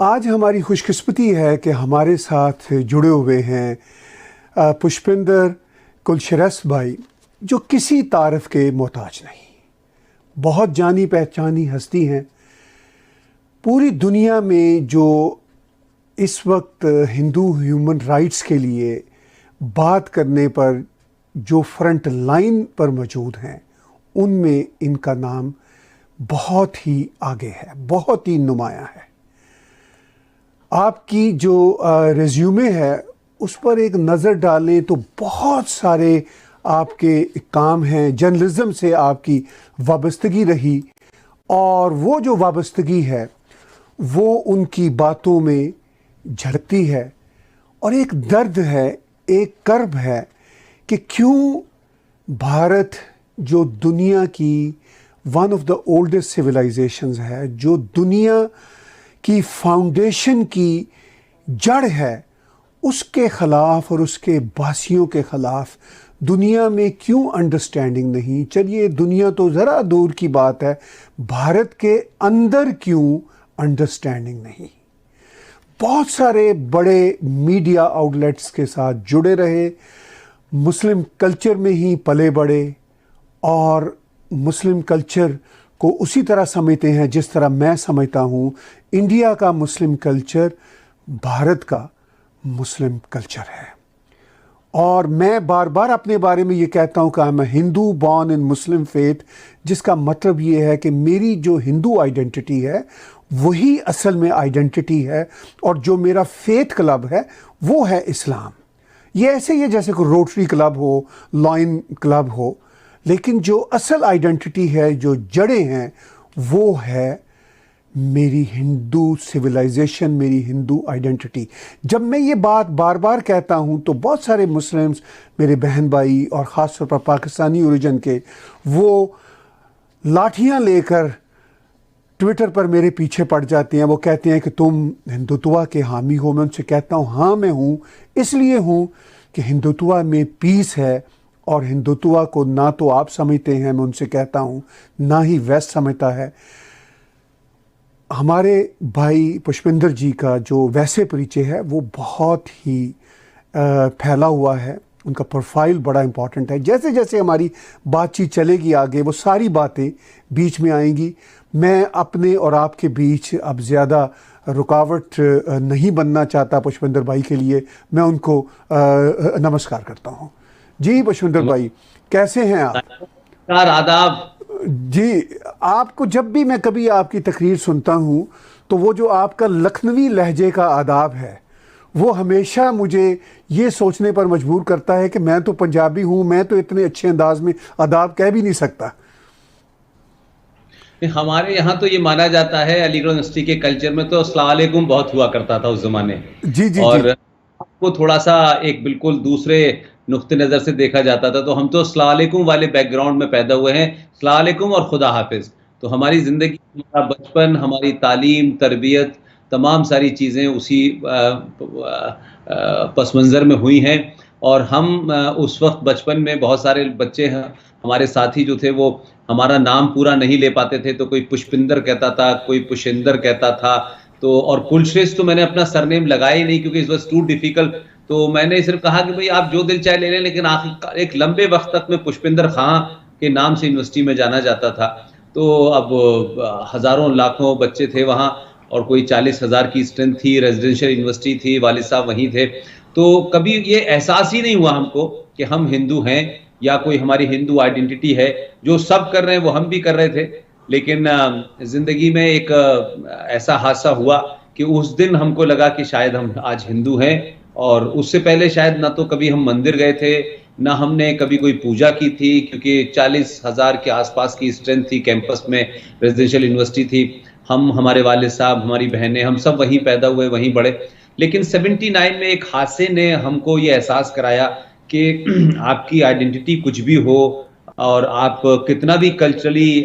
आज हमारी खुशकिस्मती है कि हमारे साथ जुड़े हुए हैं पुष्पिंदर कुलशरस भाई, जो किसी तारीफ़ के मोहताज नहीं, बहुत जानी पहचानी हस्ती हैं पूरी दुनिया में, जो इस वक्त हिंदू ह्यूमन राइट्स के लिए बात करने पर जो फ्रंट लाइन पर मौजूद हैं, उनमें इनका नाम बहुत ही आगे है, बहुत ही नुमायां है। आपकी जो रिज्यूमे है उस पर एक नज़र डालें तो बहुत सारे आपके काम हैं, जर्नलिज्म से आपकी वाबस्तगी रही, और वो जो वाबस्तगी है वो उनकी बातों में झलकती है। और एक दर्द है, एक कर्ब है कि क्यों भारत, जो दुनिया की one of the oldest civilizations है, जो दुनिया की फाउंडेशन की जड़ है, उसके ख़िलाफ़ और उसके बासियों के ख़िलाफ़ दुनिया में क्यों अंडरस्टैंडिंग नहीं। चलिए, दुनिया तो ज़रा दूर की बात है, भारत के अंदर क्यों अंडरस्टैंडिंग नहीं। बहुत सारे बड़े मीडिया आउटलेट्स के साथ जुड़े रहे, मुस्लिम कल्चर में ही पले बड़े, और मुस्लिम कल्चर को उसी तरह समझते हैं जिस तरह मैं समझता हूँ इंडिया का मुस्लिम कल्चर भारत का मुस्लिम कल्चर है। और मैं बार बार अपने बारे में ये कहता हूँ कि I M Hindu born in Muslim faith, जिसका मतलब ये है कि मेरी जो हिंदू आइडेंटिटी है वही असल में आइडेंटिटी है, और जो मेरा फेथ क्लब है वो है इस्लाम। ये ऐसे ही है जैसे कोई रोटरी क्लब हो, लॉयन क्लब हो, लेकिन जो असल आइडेंटिटी है, जो जड़ें हैं, वो है मेरी हिंदू सिविलाइजेशन, मेरी हिंदू आइडेंटिटी। जब मैं ये बात बार बार कहता हूँ तो बहुत सारे मुस्लिम्स, मेरे बहन भाई और ख़ास तौर पर पाकिस्तानी ओरिजिन के, वो लाठियाँ लेकर ट्विटर पर मेरे पीछे पड़ जाते हैं। वो कहते हैं कि तुम हिंदुत्व के हामी हो। मैं उनसे कहता हूँ हाँ मैं हूँ, इसलिए हूँ कि हिंदुत्व में पीस है, और हिंदुत्व को ना तो आप समझते हैं, मैं उनसे कहता हूँ, ना ही वेस्ट समझता है। हमारे भाई पुष्पिंदर जी का जो वैसे परिचय है वो बहुत ही फैला हुआ है, उनका प्रोफाइल बड़ा इम्पॉर्टेंट है। जैसे जैसे हमारी बातचीत चलेगी आगे, वो सारी बातें बीच में आएंगी। मैं अपने और आपके बीच अब ज़्यादा रुकावट नहीं बनना चाहता पुष्पिंदर भाई के लिए। मैं उनको नमस्कार करता हूँ। जी पुष्पिंदर भाई, कैसे हैं आप? आदाब जी, आपको जब भी मैं कभी आपकी तकरीर सुनता हूँ तो वो जो आपका लखनवी लहजे का आदाब है वो हमेशा मुझे ये सोचने पर मजबूर करता है कि मैं तो पंजाबी हूँ, मैं तो इतने अच्छे अंदाज में आदाब कह भी नहीं सकता। हमारे यहाँ तो ये माना जाता है, अलीगढ़ यूनिवर्सिटी के कल्चर में तो अस्सलाम वालेकुम बहुत हुआ करता था उस ज़माने। जी जी जी। और आपको थोड़ा सा एक बिल्कुल दूसरे नुक्ते नज़र से देखा जाता था। तो हम तो अस्सलाम वालेकुम वाले बैकग्राउंड में पैदा हुए हैं, अस्सलाम वालेकुम और खुदा हाफिज़। तो हमारी ज़िंदगी, हमारा बचपन, हमारी तालीम, तरबियत, तमाम सारी चीज़ें उसी पस मंज़र में हुई हैं। और हम उस वक्त बचपन में बहुत सारे बच्चे हैं, हमारे साथी जो थे वो हमारा नाम पूरा नहीं ले पाते थे, तो कोई पुष्पिंदर कहता था, कोई पुशिंदर कहता था। तो और कुलश्रेष्ठ तो मैंने अपना सरनेम लगाया ही नहीं, क्योंकि इट वाज टू डिफिकल्ट। तो मैंने सिर्फ कहा कि भाई आप जो दिल चाहे ले लें, लेकिन आखिर एक लंबे वक्त तक मैं पुष्पिंदर खां के नाम से यूनिवर्सिटी में जाना जाता था। तो अब हज़ारों लाखों बच्चे थे वहाँ, और कोई 40,000 की स्ट्रेंथ थी, रेजिडेंशियल यूनिवर्सिटी थी, वालिद साहब वहीं थे। तो कभी ये एहसास ही नहीं हुआ हमको कि हम हिंदू हैं या कोई हमारी हिंदू आइडेंटिटी है। जो सब कर रहे हैं वो हम भी कर रहे थे। लेकिन ज़िंदगी में एक ऐसा हादसा हुआ कि उस दिन हमको लगा कि शायद हम आज हिंदू हैं। और उससे पहले शायद ना तो कभी हम मंदिर गए थे, ना हमने कभी कोई पूजा की थी, क्योंकि 40,000 के आसपास की स्ट्रेंथ थी कैंपस में, रेजिडेंशियल यूनिवर्सिटी थी। हम, हमारे वालिद साहब, हमारी बहनें, हम सब वहीं पैदा हुए, वहीं बढ़े। लेकिन 79 में एक हादसे ने हमको ये एहसास कराया कि आपकी आइडेंटिटी कुछ भी हो, और आप कितना भी कल्चरली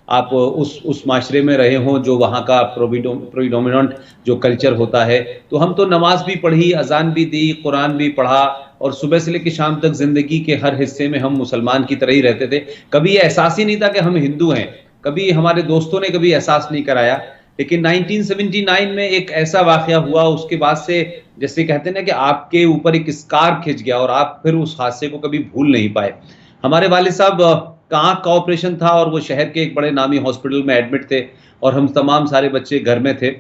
आप उस माशरे में रहे हों जो वहाँ का प्रोडोमिनेंट जो कल्चर होता है। तो हम तो नमाज भी पढ़ी, अजान भी दी, कुरान भी पढ़ा, और सुबह से लेकर शाम तक ज़िंदगी के हर हिस्से में हम मुसलमान की तरह ही रहते थे। कभी ये एहसास ही नहीं था कि हम हिंदू हैं, कभी हमारे दोस्तों ने कभी एहसास नहीं कराया। लेकिन 1979 में एक ऐसा वाकया हुआ, उसके बाद से जैसे कहते हैं ना कि आपके ऊपर एक स्कार खिंच गया और आप फिर उस हादसे को कभी भूल नहीं पाए। हमारे वालिद साहब का आँख का ऑपरेशन था और वो शहर के एक बड़े नामी हॉस्पिटल में एडमिट थे और हम तमाम सारे बच्चे घर में थे।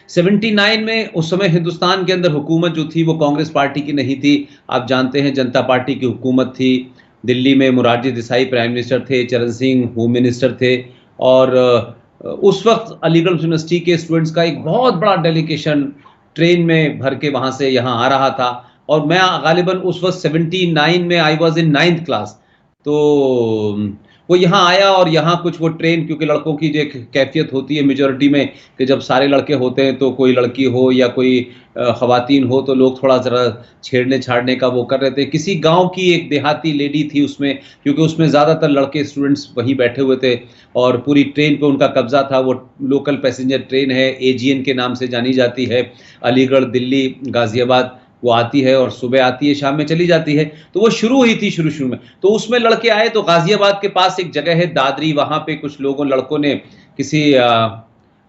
79 में उस समय हिंदुस्तान के अंदर हुकूमत जो थी वो कांग्रेस पार्टी की नहीं थी। आप जानते हैं जनता पार्टी की हुकूमत थी। दिल्ली में मोरारजी देसाई प्राइम मिनिस्टर थे, चरण सिंह होम मिनिस्टर थे और उस वक्त अलीगढ़ यूनिवर्सिटी के स्टूडेंट्स का एक बहुत बड़ा डेलीगेशन ट्रेन में भर के वहाँ से यहाँ आ रहा था और मैं गालिबन उस वक्त 79 में I was in 9th class. तो वो यहाँ आया और यहाँ कुछ वो ट्रेन, क्योंकि लड़कों की जो एक कैफियत होती है मेजॉरिटी में कि जब सारे लड़के होते हैं तो कोई लड़की हो या कोई ख़वातीन हो तो लोग थोड़ा ज़रा छेड़ने छाड़ने का वो कर रहे थे। किसी गांव की एक देहाती लेडी थी उसमें, क्योंकि उसमें ज़्यादातर लड़के स्टूडेंट्स वहीं बैठे हुए थे और पूरी ट्रेन पे उनका कब्जा था। वो लोकल पैसेंजर ट्रेन है, AGN के नाम से जानी जाती है, अलीगढ़ दिल्ली गाज़ियाबाद वो आती है और सुबह आती है, शाम में चली जाती है। तो वो शुरू हुई थी शुरू में, तो उसमें लड़के आए। तो गाजियाबाद के पास एक जगह है दादरी, वहाँ पे कुछ लड़कों ने किसी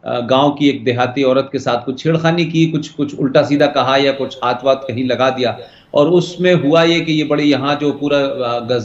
गांव की एक देहाती औरत के साथ कुछ छेड़खानी की, कुछ उल्टा सीधा कहा या कुछ हाथ वाथ कहीं लगा दिया। और उसमें हुआ ये कि ये बड़ी यहाँ जो पूरा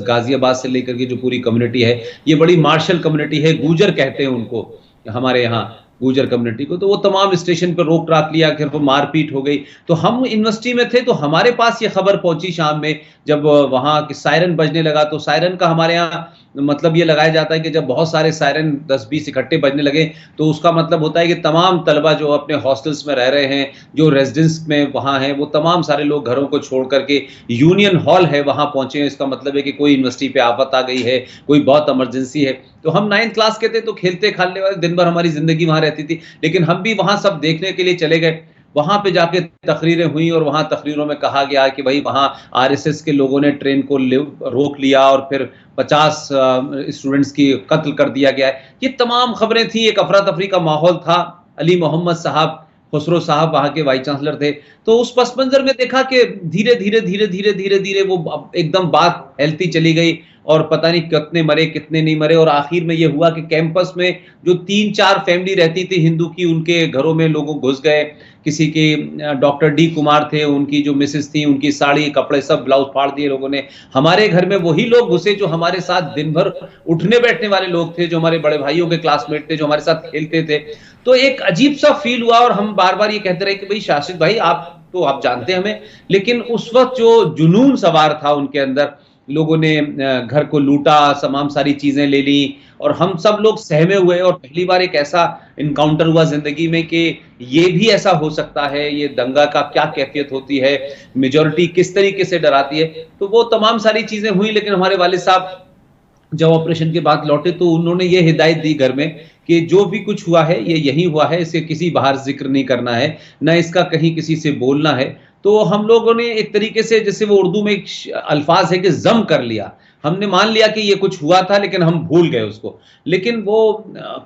गाजियाबाद से लेकर के जो पूरी कम्युनिटी है, ये बड़ी मार्शल कम्युनिटी है, गुजर कहते हैं उनको हमारे यहाँ, गुजर कम्युनिटी को। तो वो तमाम स्टेशन पर रोक टाक लिया, फिर वो मारपीट हो गई। तो हम यूनिवर्सिटी में थे तो हमारे पास ये खबर पहुंची शाम में, जब वहाँ की सायरन बजने लगा। तो सायरन का हमारे यहाँ मतलब ये लगाया जाता है कि जब बहुत सारे सायरन 10-20 इकट्ठे बजने लगे तो उसका मतलब होता है कि तमाम तलबा जो अपने हॉस्टल्स में रह रहे हैं, जो रेजिडेंस में वहाँ हैं, वो तमाम सारे लोग घरों को छोड़ करके यूनियन हॉल है वहाँ पहुंचे हैं। इसका मतलब है कि कोई यूनिवर्सिटी पे आफत आ गई है, कोई बहुत इमरजेंसी है। तो हम 9th क्लास के थे तो खेलते खालने वाले दिन भर हमारी जिंदगी वहाँ रहती थी, लेकिन हम भी वहाँ सब देखने के लिए चले गए। वहाँ पे जाके तकरीरें हुई और वहाँ तकरीरों में कहा गया कि भाई वहाँ RSS के लोगों ने ट्रेन को रोक लिया और फिर 50 स्टूडेंट्स की कत्ल कर दिया गया है। ये तमाम खबरें थी, एक अफरा तफरी का माहौल था। अली मोहम्मद साहब, खुसरो साहब वहाँ के वाइस चांसलर थे। तो उस पस मंजर में देखा कि धीरे धीरे वो एकदम बात फैलती चली गई और पता नहीं कितने मरे कितने नहीं मरे। और आखिर में ये हुआ कि कैंपस में जो 3-4 फैमिली रहती थी हिंदू की, उनके घरों में लोगों घुस गए। किसी के डॉक्टर D कुमार थे, उनकी जो मिसेस थी, उनकी साड़ी कपड़े सब ब्लाउज फाड़ दिए लोगों ने। हमारे घर में वही लोग घुसे जो हमारे साथ दिन भर उठने बैठने वाले लोग थे, जो हमारे बड़े भाइयों के क्लासमेट थे, जो हमारे साथ खेलते थे। तो एक अजीब सा फील हुआ और हम बार बार ये कहते रहे कि भाई शासिद भाई आप जानते हैं हमें, लेकिन उस वक्त जो जुनून सवार था उनके अंदर, लोगों ने घर को लूटा, तमाम सारी चीजें ले ली और हम सब लोग सहमे हुए। और पहली बार एक ऐसा इनकाउंटर हुआ जिंदगी में कि ये भी ऐसा हो सकता है, ये दंगा का क्या कैफियत होती है, मेजॉरिटी किस तरीके से डराती है। तो वो तमाम सारी चीजें हुई, लेकिन हमारे वालिद साहब जब ऑपरेशन के बाद लौटे तो उन्होंने ये हिदायत दी घर में कि जो भी कुछ हुआ है ये यही हुआ है, इसे किसी बाहर जिक्र नहीं करना है, ना इसका कहीं किसी से बोलना है। तो हम लोगों ने एक तरीके से, जैसे वो उर्दू में एक अल्फाज है कि जम कर लिया, हमने मान लिया कि ये कुछ हुआ था लेकिन हम भूल गए उसको। लेकिन वो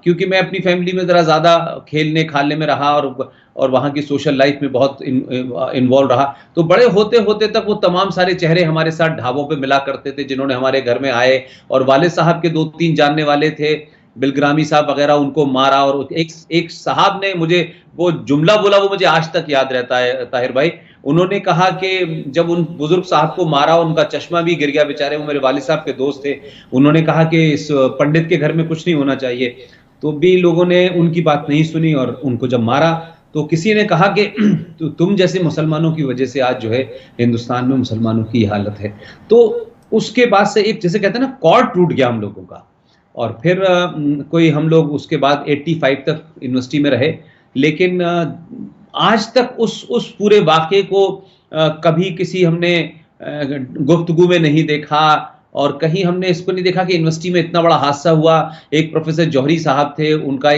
क्योंकि मैं अपनी फैमिली में ज़रा ज़्यादा खेलने खालने में रहा और वहाँ की सोशल लाइफ में बहुत इन्वॉल्व रहा, तो बड़े होते होते तक वो तमाम सारे चेहरे हमारे साथ ढाबों पे मिला करते थे जिन्होंने हमारे घर में आए। और वालिद साहब के 2-3 जानने वाले थे, बिलग्रामी साहब वगैरह, उनको मारा। और एक साहब ने मुझे वो जुमला बोला, वो मुझे आज तक याद रहता है ताहिर भाई। उन्होंने कहा कि जब उन बुजुर्ग साहब को मारा, उनका चश्मा भी गिर गया बेचारे, वो मेरे वालिद साहब के दोस्त थे। उन्होंने कहा कि इस पंडित के घर में कुछ नहीं होना चाहिए, तो भी लोगों ने उनकी बात नहीं सुनी और उनको जब मारा तो किसी ने कहा कि तो तुम जैसे मुसलमानों की वजह से आज जो है हिंदुस्तान में मुसलमानों की हालत है। तो उसके बाद से एक, जैसे कहते हैं ना, कॉर्ड टूट गया हम लोगों का। और फिर कोई हम लोग उसके बाद 85 तक यूनिवर्सिटी में रहे, लेकिन आज तक उस पूरे वाक़े को कभी किसी हमने गुफ्तगू में नहीं देखा और कहीं हमने इसको नहीं देखा कि यूनिवर्सिटी में इतना बड़ा हादसा हुआ। एक प्रोफेसर जौहरी साहब थे, उनका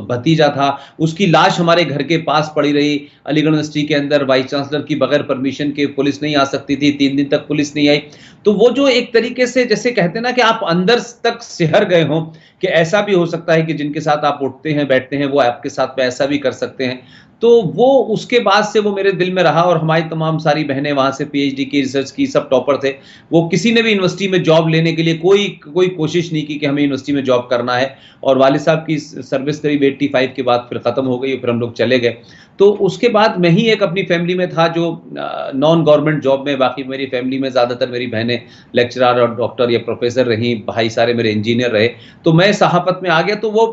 भतीजा था, उसकी लाश हमारे घर के पास पड़ी रही अलीगढ़ यूनिवर्सिटी के अंदर। वाइस चांसलर की बगैर परमिशन के पुलिस नहीं आ सकती थी, 3 दिन तक पुलिस नहीं आई। तो वो जो एक तरीके से जैसे कहते हैं ना कि आप अंदर तक सिहर गए हों कि ऐसा भी हो सकता है कि जिनके साथ आप उठते हैं बैठते हैं वो आपके साथ में ऐसा भी कर सकते हैं। तो वो उसके बाद से वो मेरे दिल में रहा। और हमारी तमाम सारी बहनें वहाँ से PhD की रिसर्च की, सब टॉपर थे, वो किसी किसी ने भी यूनिवर्सिटी में जॉब लेने के लिए कोई कोशिश नहीं की कि हमें यूनिवर्सिटी में जॉब करना है। और वालिद साहब की सर्विस करीब 85 के बाद फिर ख़त्म हो गई, फिर हम लोग चले गए। तो उसके बाद मैं ही एक अपनी फैमिली में था जो नॉन गवर्नमेंट जॉब में, बाकी मेरी फैमिली में ज़्यादातर मेरी बहनें लेक्चरर और डॉक्टर या प्रोफेसर रहीं, भाई सारे मेरे इंजीनियर रहे। तो मैं सहाफ़त में आ गया। तो वो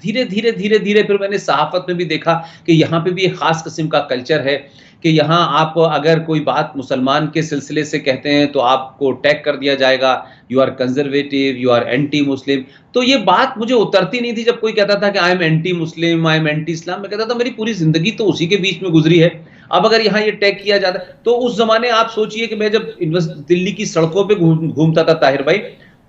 धीरे धीरे फिर मैंने सहाफ़त में भी देखा कि यहाँ पे भी एक ख़ास किस्म का कल्चर है कि यहाँ आप अगर कोई बात मुसलमान के सिलसिले से कहते हैं तो आपको टैग कर दिया जाएगा, you are conservative, you are anti Muslim. तो ये बात मुझे उतरती नहीं थी जब कोई कहता था कि I am anti Muslim, I am anti Islam. मैं कहता था मेरी पूरी जिंदगी तो उसी के बीच में गुजरी है, अब अगर यहाँ ये टैग किया जाता। तो उस जमाने आप सोचिए कि मैं जब दिल्ली की सड़कों पर घूमता था ताहिर भाई,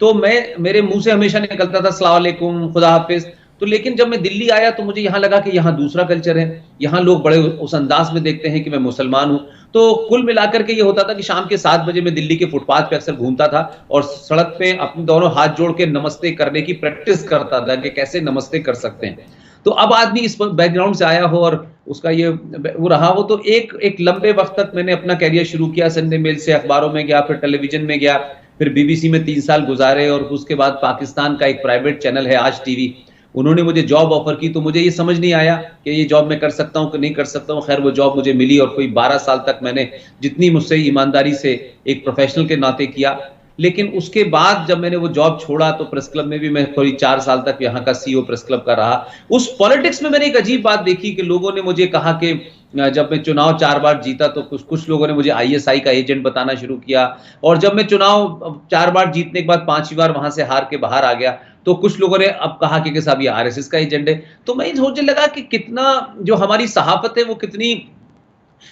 तो मेरे मुंह से हमेशा निकलता था अस्सलाम वालेकुम, खुदा हाफिज। तो लेकिन जब मैं दिल्ली आया तो मुझे यहाँ लगा कि यहाँ दूसरा कल्चर है, यहाँ लोग बड़े उस अंदाज में देखते हैं कि मैं मुसलमान हूँ। तो कुल मिलाकर के ये होता था कि शाम के 7 बजे मैं दिल्ली के फुटपाथ पे अक्सर घूमता था और सड़क पे अपने दोनों हाथ जोड़ के नमस्ते करने की प्रैक्टिस करता था कि कैसे नमस्ते कर सकते हैं। तो अब आदमी इस बैकग्राउंड से आया हो और उसका ये वो रहा हो, तो एक लंबे वक्त तक मैंने अपना कैरियर शुरू किया। संडे मेल से अखबारों में गया, फिर टेलीविजन में गया, फिर बीबीसी में 3 साल गुजारे और उसके बाद पाकिस्तान का एक प्राइवेट चैनल है आज टीवी, उन्होंने मुझे जॉब ऑफर की। तो मुझे ये समझ नहीं आया कि ये जॉब मैं कर सकता हूँ कि नहीं कर सकता हूँ। खैर वो जॉब मुझे मिली और कोई 12 साल तक मैंने जितनी मुझसे ईमानदारी से एक प्रोफेशनल के नाते किया। लेकिन उसके बाद जब मैंने वो जॉब छोड़ा तो प्रेस क्लब में भी मैं कोई 4 साल तक यहाँ का सीईओ प्रेस क्लब का रहा। उस पॉलिटिक्स में मैंने एक अजीब बात देखी कि लोगों ने मुझे कहा कि जब मैं चुनाव 4 बार जीता तो कुछ लोगों ने मुझे आईएसआई का एजेंट बताना शुरू किया, और जब मैं चुनाव 4 बार जीतने के बाद 5वीं बार वहां से हार के बाहर आ गया तो कुछ लोगों ने अब कहा कि साहब ये आरएसएस का एजेंट है। तो मैं सोचने लगा कि कितना जो हमारी सहाफत है वो कितनी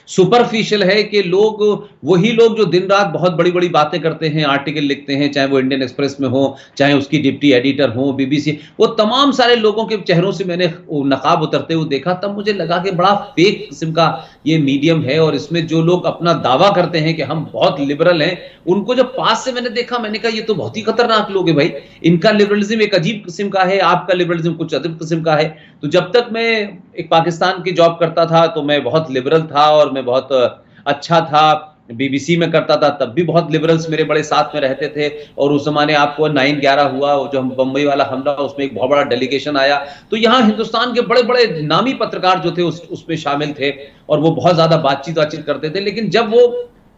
सुपरफिशियल है कि वही लोग जो दिन रात बहुत बड़ी बड़ी बातें करते हैं, आर्टिकल लिखते हैं, चाहे वो इंडियन एक्सप्रेस में हो, चाहे उसकी डिप्टी एडिटर हो, बीबीसी, वो तमाम सारे लोगों के चेहरों से मैंने नकाब उतरते हुए देखा। तब मुझे लगा कि बड़ा फेक किस्म का ये मीडियम है और इसमें जो लोग अपना दावा करते हैं कि हम बहुत लिबरल हैं, उनको जब पास से मैंने देखा, मैंने कहा ये तो बहुत ही खतरनाक लोग हैं भाई। इनका लिबरलिज्म एक अजीब किस्म का है, आपका लिबरलिज्म कुछ अजीब किस्म का है। तो जब तक मैं एक पाकिस्तान की जॉब करता था तो मैं बहुत लिबरल था और मैं बहुत अच्छा था। बीबीसी में करता था तब भी बहुत लिबरल्स मेरे बड़े साथ में रहते थे। और उस जमाने आपको 9/11 हुआ, जो बम्बई वाला हमला, उसमें एक बहुत बड़ा डेलीगेशन आया, तो यहाँ हिंदुस्तान के बड़े बड़े नामी पत्रकार जो थे उसमें शामिल थे और वो बहुत ज्यादा बातचीत करते थे। लेकिन जब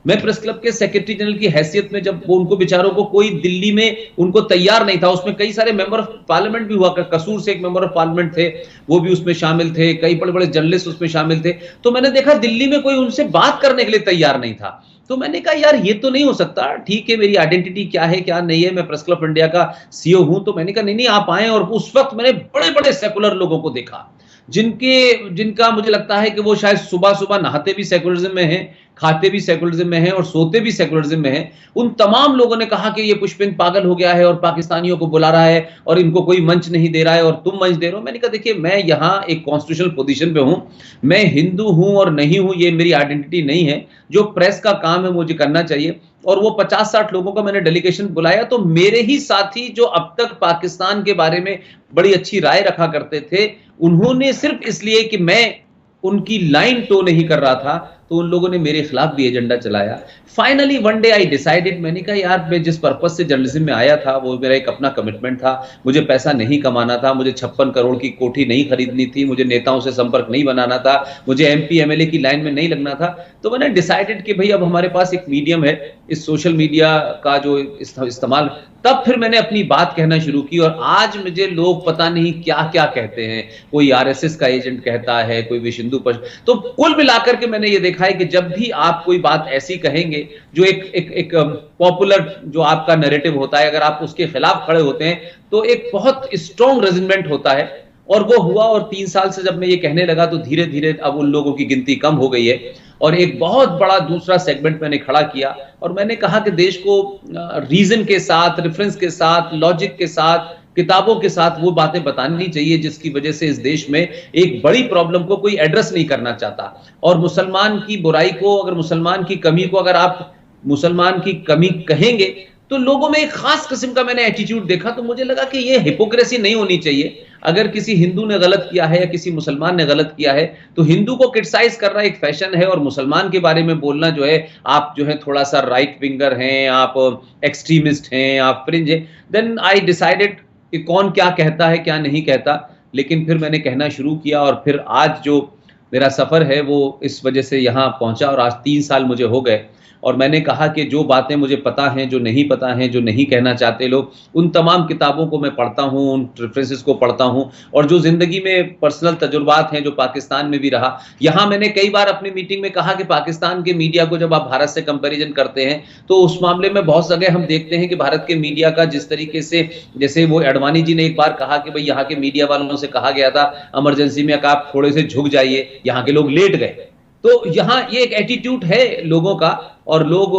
मैं प्रेस क्लब के सेक्रेटरी जनरल की हैसियत में, जब वो उनको बेचारों को कोई दिल्ली में उनको तैयार नहीं था, उसमें कई सारे मेंबर ऑफ पार्लियामेंट भी हुआ, कसूर से एक मेंबर ऑफ पार्लियामेंट थे, वो भी उसमें शामिल थे, कई बड़े बड़े जर्नलिस्ट उसमें शामिल थे। तो मैंने देखा दिल्ली में कोई उनसे बात करने के लिए तैयार नहीं था। तो मैंने कहा यार ये तो नहीं हो सकता, ठीक है मेरी आइडेंटिटी क्या है क्या नहीं है, मैं प्रेस क्लब इंडिया का सीईओ हूं। तो मैंने कहा नहीं आप आए। और उस वक्त मैंने बड़े बड़े सेकुलर लोगों को देखा जिनका मुझे लगता है कि वो शायद सुबह सुबह नहाते भी सेकुलरिज्म में हैं, खाते भी सेकुलरिज्म में हैं और सोते भी सेकुलरिज्म में हैं। उन तमाम लोगों ने कहा कि ये पुष्पिंद पागल हो गया है और पाकिस्तानियों को बुला रहा है और इनको कोई मंच नहीं दे रहा है और तुम मंच दे रहे हो। मैंने कहा देखिए मैं यहाँ एक कॉन्स्टिट्यूशनल पोजीशन पे हूँ, मैं हिंदू हूँ और नहीं हूँ ये मेरी आइडेंटिटी नहीं है। जो प्रेस का काम है मुझे करना चाहिए। और वो 50-60 लोगों का मैंने डेलीगेशन बुलाया। तो मेरे ही साथी जो अब तक पाकिस्तान के बारे में बड़ी अच्छी राय रखा करते थे, उन्होंने सिर्फ इसलिए कि मैं उनकी लाइन टो नहीं कर रहा था, तो उन लोगों ने मेरे खिलाफ भी एजेंडा चलाया। Finally one day I decided, मैंने कहा यार मैं जिस पर्पज से जर्नलिज्म में आया था वो मेरा एक अपना कमिटमेंट था। मुझे पैसा नहीं कमाना था, मुझे 56 करोड़ की कोठी नहीं खरीदनी थी, मुझे नेताओं से संपर्क नहीं बनाना था, मुझे एमपी एमएलए की लाइन में नहीं लगना था। तो मैंने डिसाइडेड कि भाई अब हमारे पास एक मीडियम है, इस सोशल मीडिया का जो इस्तेमाल, तब फिर मैंने अपनी बात कहना शुरू की। और आज मुझे लोग पता नहीं क्या क्या कहते हैं, कोई आरएसएस का एजेंट कहता है, कोई विश्व हिंदू परिषद। तो कुल मिलाकर के मैंने ये देखा है कि जब भी आप कोई बात ऐसी कहेंगे जो एक पॉपुलर जो आपका नैरेटिव होता है, अगर आप उसके खिलाफ खड़े होते हैं तो एक बहुत स्ट्रॉन्ग रेजिस्टेंस होता है। और वो हुआ। और 3 साल से जब मैं ये कहने लगा तो धीरे धीरे अब उन लोगों की गिनती कम हो गई है और एक बहुत बड़ा दूसरा सेगमेंट मैंने खड़ा किया। और मैंने कहा कि देश को रीजन के साथ, रेफरेंस के साथ, लॉजिक के साथ, किताबों के साथ वो बातें बतानी चाहिए जिसकी वजह से इस देश में एक बड़ी प्रॉब्लम को कोई एड्रेस नहीं करना चाहता। और मुसलमान की बुराई को, अगर मुसलमान की कमी को अगर आप मुसलमान की कमी कहेंगे तो लोगों में एक खास किस्म का मैंने एटीट्यूड देखा, तो मुझे लगा कि ये हिपोक्रेसी नहीं होनी चाहिए। अगर किसी हिंदू ने गलत किया है या किसी मुसलमान ने गलत किया है, तो हिंदू को क्रिटिसाइज करना एक फैशन है और मुसलमान के बारे में बोलना जो है, आप जो है थोड़ा सा राइट विंगर हैं, आप एक्सट्रीमिस्ट हैं, आप फ्रिंज हैं। देन आई डिसाइडेड कि कौन क्या कहता है क्या नहीं कहता, लेकिन फिर मैंने कहना शुरू किया और फिर आज जो मेरा सफ़र है वो इस वजह से यहाँ पहुँचा और आज 3 साल मुझे हो गए। और मैंने कहा कि जो बातें मुझे पता हैं, जो नहीं पता हैं, जो नहीं कहना चाहते लोग, उन तमाम किताबों को मैं पढ़ता हूँ, उन रेफरेंसेस को पढ़ता हूँ, और जो ज़िंदगी में पर्सनल तजुर्बात हैं, जो पाकिस्तान में भी रहा। यहाँ मैंने कई बार अपनी मीटिंग में कहा कि पाकिस्तान के मीडिया को जब आप भारत से कंपैरिजन करते हैं, तो उस मामले में बहुत जगह हम देखते हैं कि भारत के मीडिया का जिस तरीके से, जैसे वो अडवाणी जी ने एक बार कहा कि भाई यहाँ के मीडिया वालों से कहा गया था इमरजेंसी में कि आप थोड़े से झुक जाइए, यहाँ के लोग लेट गए। तो यहाँ ये एक एटीट्यूड है लोगों का, और लोग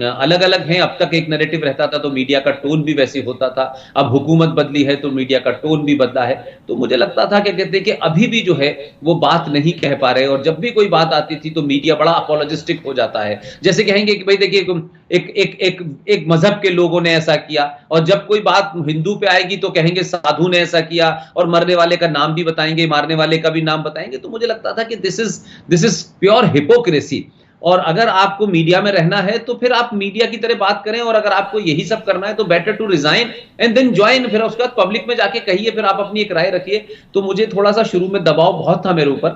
अलग अलग हैं। अब तक एक नैरेटिव रहता था तो मीडिया का टोन भी वैसे होता था, अब हुकूमत बदली है तो मीडिया का टोन भी बदला है। तो मुझे लगता था कि कहते हैं कि अभी भी जो है वो बात नहीं कह पा रहे, और जब भी कोई बात आती थी तो मीडिया बड़ा अपोलोजिस्टिक हो जाता है, जैसे कहेंगे कि भाई देखिए एक मजहब के लोगों ने ऐसा किया, और जब कोई बात हिंदू पे आएगी तो कहेंगे साधु ने ऐसा किया, और मरने वाले का नाम भी बताएंगे, मारने वाले का भी नाम बताएंगे। तो मुझे लगता था कि दिस इज प्योर हिपोक्रेसी। और अगर आपको मीडिया में रहना है तो फिर आप मीडिया की तरह बात करें, और अगर आपको यही सब करना है तो better to resign and then join. फिर उसके बाद पब्लिक में जाके कहिए, फिर आप अपनी एक राय रखिए। तो मुझे थोड़ा सा शुरू में दबाव बहुत था मेरे ऊपर,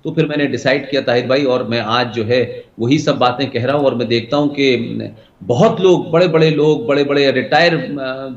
तो फिर मैंने डिसाइड किया ताहिर भाई, और मैं आज जो है वही सब बातें कह रहा हूं। और मैं देखता हूं कि बहुत लोग, बड़े बड़े लोग, बड़े बड़े रिटायर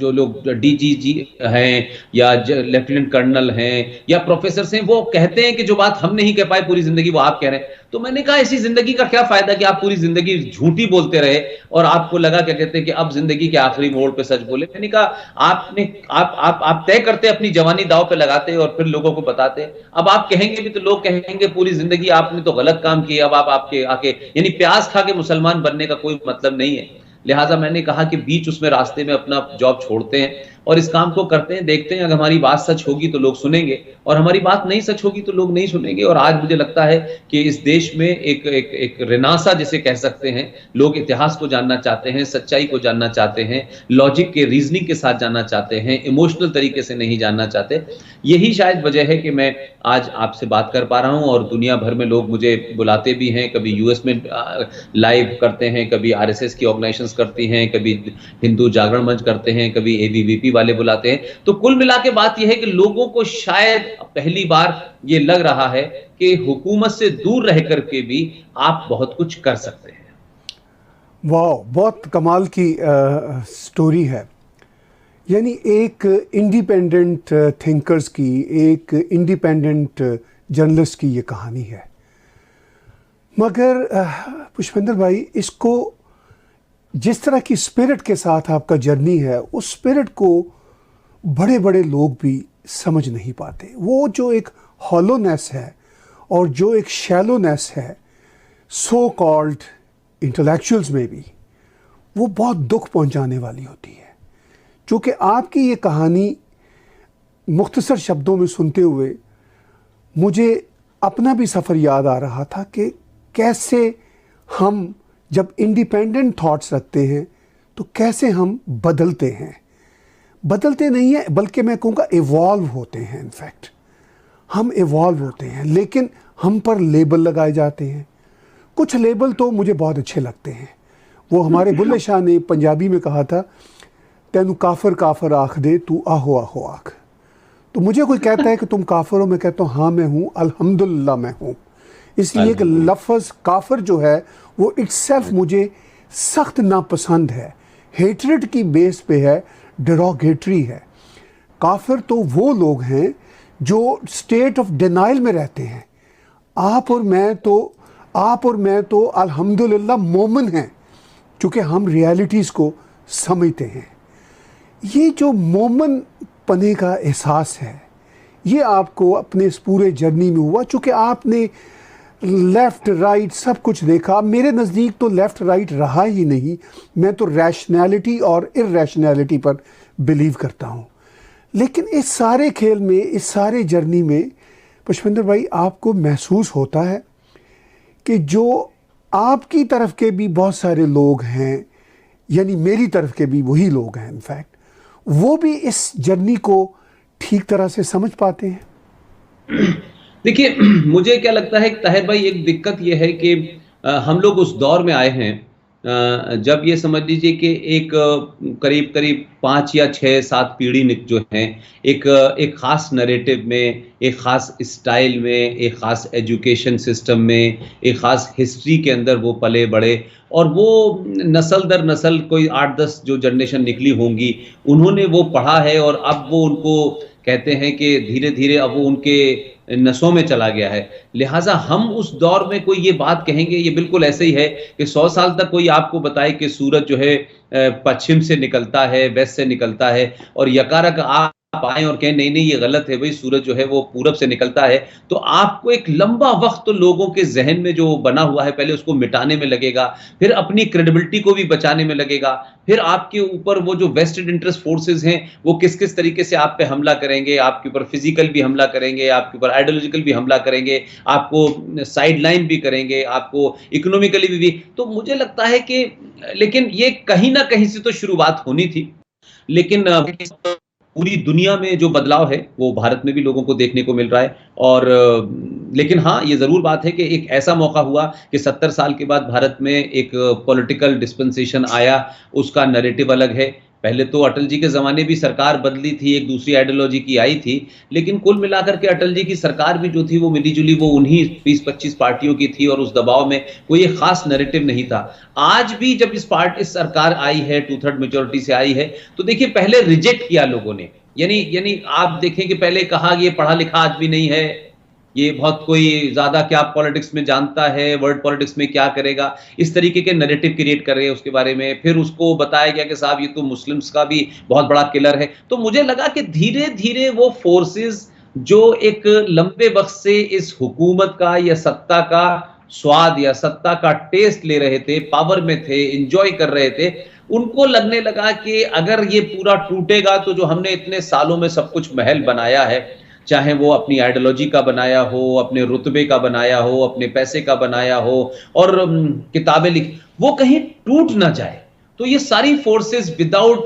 जो लोग डीजीजी हैं या लेफ्टिनेंट कर्नल हैं या प्रोफेसर हैं, वो कहते हैं कि जो बात हम नहीं कह पाए पूरी जिंदगी वो आप कह रहे हैं। तो मैंने कहा ऐसी जिंदगी का क्या फायदा कि आप पूरी जिंदगी झूठी बोलते रहे और आपको लगा, क्या कहते हैं कि अब जिंदगी के आखिरी मोड़ पे सच बोले। मैंने कहा आप तय करते, अपनी जवानी दांव पे लगाते और फिर लोगों को बताते। अब आप कहेंगे भी तो लोग कहेंगे पूरी जिंदगी आपने तो गलत काम किया, अब आप आपके आके, यानी प्याज खा के मुसलमान बनने का कोई मतलब नहीं है। लिहाजा मैंने कहा कि बीच उसमें रास्ते में अपना जॉब छोड़ते हैं और इस काम को करते हैं, देखते हैं अगर हमारी बात सच होगी तो लोग सुनेंगे, और हमारी बात नहीं सच होगी तो लोग नहीं सुनेंगे। और आज मुझे लगता है कि इस देश में एक रेनासा जिसे कह सकते हैं, लोग इतिहास को जानना चाहते हैं, सच्चाई को जानना चाहते हैं, लॉजिक के रीजनिंग के साथ जानना चाहते हैं, इमोशनल तरीके से नहीं जानना चाहते। यही शायद वजह है कि मैं आज आपसे बात कर पा रहा हूं, और दुनिया भर में लोग मुझे बुलाते भी हैं, कभी यूएस में लाइव करते हैं, कभी आरएसएस की ऑर्गेनाइजेशंस करती हैं, कभी हिंदू जागरण मंच करते हैं, कभी एबीवीपी वाले बुलाते हैं। तो कुल मिला के बात यह है कि लोगों को शायद पहली बार ये लग रहा है कि हुकूमत से दूर रह करके भी आप बहुत कुछ कर सकते हैं। वाह, बहुत कमाल की स्टोरी है। यानी एक इंडिपेंडेंट थिंकर्स की, एक इंडिपेंडेंट जर्नलिस्ट की ये कहानी है। मगर पुष्पेंद्र भाई, इसको जिस तरह की स्पिरिट के साथ आपका जर्नी है, उस स्पिरिट को बड़े बड़े लोग भी समझ नहीं पाते। वो जो एक हॉलोनेस है और जो एक शैलोनेस है सो कॉल्ड इंटेलेक्चुअल्स में भी, वो बहुत दुख पहुंचाने वाली होती है। चूँकि आपकी ये कहानी मुख्तसर शब्दों में सुनते हुए मुझे अपना भी सफ़र याद आ रहा था कि कैसे हम जब इंडिपेंडेंट थॉट्स रखते हैं तो कैसे हम बदलते हैं, बदलते नहीं है बल्कि मैं कहूँगा इवॉल्व होते हैं। इनफैक्ट हम इवॉल्व होते हैं, लेकिन हम पर लेबल लगाए जाते हैं। कुछ लेबल तो मुझे बहुत अच्छे लगते हैं। वो हमारे बुल्ले शाह ने पंजाबी में कहा था, तेनू काफर काफर आख दे, तू आहो आहो आख। तो मुझे कोई कहता है कि तुम काफर हो, मैं कहता हूँ हाँ मैं हूँ, अल्हम्दुलिल्लाह मैं हूँ। इसलिए कि लफ्ज़ काफर जो है वो इट्सेल्फ मुझे सख्त नापसंद है, हेटरेड की बेस पे है, डेरोगेटरी है। काफिर तो वो लोग हैं जो स्टेट ऑफ डिनाइल में रहते हैं। आप और मैं तो अल्हम्दुलिल्लाह मोमिन हैं, क्योंकि हम रियलिटीज़ को समझते हैं। ये जो मोमिन पने का एहसास है, ये आपको अपने इस पूरे जर्नी में हुआ। चूँकि आपने लेफ़्ट राइट सब कुछ देखा। मेरे नज़दीक तो लेफ़्ट राइट रहा ही नहीं। मैं तो रैशनैलिटी और इर्रैशनैलिटी पर बिलीव करता हूँ। लेकिन इस सारे खेल में, इस सारे जर्नी में पुष्पेंद्र भाई, आपको महसूस होता है कि जो आपकी तरफ के भी बहुत सारे लोग हैं, यानी मेरी तरफ के भी वही लोग हैं इनफैक्ट, वो भी इस जर्नी को ठीक तरह से समझ पाते हैं? देखिए, मुझे क्या लगता है ताहिर भाई, एक दिक्कत ये है कि हम लोग उस दौर में आए हैं जब ये समझ लीजिए कि एक करीब करीब 5 या 6-7 पीढ़ी जो हैं एक ख़ास नैरेटिव में, एक ख़ास स्टाइल में, एक ख़ास एजुकेशन सिस्टम में, एक ख़ास हिस्ट्री के अंदर वो पले बड़े, और वो नस्ल दर नस्ल कोई 8-10 जो जनरेशन निकली होंगी, उन्होंने वो पढ़ा है और अब वो उनको कहते हैं कि धीरे-धीरे अब वो उनके नसों में चला गया है। लिहाज़ा हम उस दौर में कोई ये बात कहेंगे, ये बिल्कुल ऐसे ही है कि 100 साल तक कोई आपको बताए कि सूरज जो है पश्चिम से निकलता है, वेस्ट से निकलता है, और यकारक आप आएँ और कहें नहीं, नहीं ये गलत है भई, सूरज जो है वो पूरब से निकलता है, तो आपको एक लंबा वक़्त तो लोगों के ज़हन में जो बना हुआ है, पहले उसको मिटाने में लगेगा, फिर अपनी क्रेडिबिलिटी को भी बचाने में लगेगा, फिर आपके ऊपर वो जो वेस्टेड इंटरेस्ट फोर्सेस हैं, वो किस-किस तरीके से आप पे हमला करेंगे, आपके ऊपर फिज़िकल भी हमला करेंगे, आपके ऊपर आइडियोलॉजिकल भी हमला करेंगे, आपको साइडलाइन भी करेंगे, आपको इकोनॉमिकली भी। तो मुझे लगता है कि लेकिन ये कहीं न कहीं से तो शुरुआत होनी थी। लेकिन पूरी दुनिया में जो बदलाव है, वो भारत में भी लोगों को देखने को मिल रहा है, और लेकिन हाँ, ये ज़रूर बात है कि एक ऐसा मौका हुआ कि 70 साल के बाद भारत में एक पॉलिटिकल डिस्पेंसेशन आया, उसका नैरेटिव अलग है। पहले तो अटल जी के ज़माने भी सरकार बदली थी, एक दूसरी आइडियोलॉजी की आई थी, लेकिन कुल मिलाकर के अटल जी की सरकार भी जो थी वो मिली-जुली वो उन्हीं 20-25 पार्टियों की थी, और उस दबाव में कोई एक ख़ास नैरेटिव नहीं था। आज भी जब इस सरकार आई है, 2/3 मेजॉरिटी से आई है, तो देखिए पहले रिजेक्ट किया लोगों ने। यानी आप देखें कि पहले कहा ये पढ़ा-लिखा आदमी नहीं है, ये बहुत कोई ज़्यादा क्या पॉलिटिक्स में जानता है, वर्ल्ड पॉलिटिक्स में क्या करेगा, इस तरीके के नैरेटिव क्रिएट कर रहे हैं उसके बारे में। फिर उसको बताया गया कि साहब ये तो मुस्लिम्स का भी बहुत बड़ा किलर है। तो मुझे लगा कि धीरे-धीरे वो फोर्सेस जो एक लंबे वक़्त से इस हुकूमत का या सत्ता का स्वाद या सत्ता का टेस्ट ले रहे थे, पावर में थे, एन्जॉय कर रहे थे, उनको लगने लगा कि अगर ये पूरा टूटेगा तो जो हमने इतने सालों में सब कुछ महल बनाया है, चाहे वो अपनी आइडियोलॉजी का बनाया हो, अपने रुतबे का बनाया हो, अपने पैसे का बनाया हो, और किताबें लिख, वो कहीं टूट ना जाए। तो ये सारी फोर्सेस विदाउट